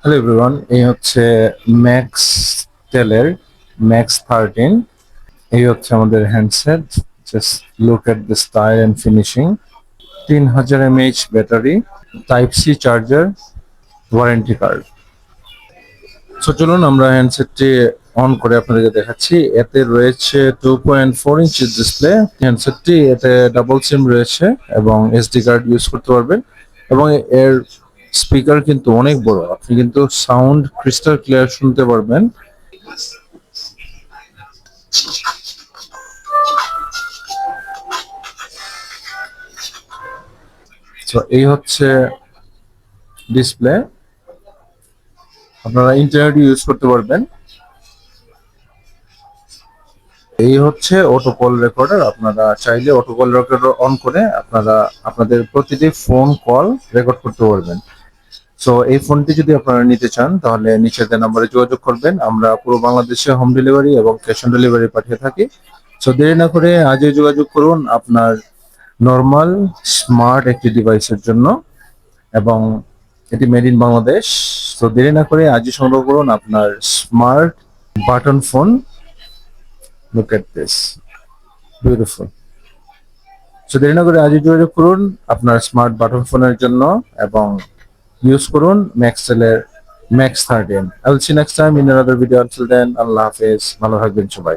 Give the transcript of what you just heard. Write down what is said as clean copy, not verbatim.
Hello everyone, এই হচ্ছে max টেলের max 13। এই হচ্ছে আমাদের handset. Just look at the style and finishing. 3000 mAh battery, type C charger, warranty card. So চলুন আমরা হ্যান্ডসেটটি অন করে আপনাদেরকে দেখাচ্ছি। এতে রয়েছে 2.4 ইঞ্চি ডিসপ্লে হ্যান্ডসেটটি। এতে ডাবল সিম রয়েছে এবং এসডি কার্ড ইউজ করতে পারবেন। এবং এর স্পিকার কিন্তু অনেক বড়, আপনি কিন্তু সাউন্ড ক্রিস্টাল ক্লিয়ার শুনতে পারবেন। তো এই হচ্ছে ডিসপ্লে, আপনারা ইন্টারনেট ইউজ করতে পারবেন। এই হচ্ছে অটো কল রেকর্ডার, আপনারা চাইলে অটো কল রেকর্ডার অন করে আপনারা আপনাদের প্রতিটি ফোন কল রেকর্ড করতে পারবেন। সো এই ফোনটি যদি আপনারা নিতে চান তাহলে নিচের দেওয়া নম্বরে যোগাযোগ করবেন। আমরা পুরো বাংলাদেশে হোম ডেলিভারি এবং ক্যাশ অন ডেলিভারি পাঠিয়ে থাকি। সো দেরি না করে আজই যোগাযোগ করুন আপনার নর্মাল স্মার্ট একটি ডিভাইসের জন্য, এবং এটি মেড ইন বাংলাদেশ। তো দেরি না করে আজই সংগ্রহ করুন আপনার smart button phone. Look at this, beautiful. So দেরি না করে আজই যোগাযোগ করুন আপনার স্মার্ট বাটন ফোনের জন্য এবং ইউজ করুন ম্যাক্সেলের max 13। I will see you next time in another video. Until then, আল্লাহ হাফেজ, ভালো থাকবেন সবাই।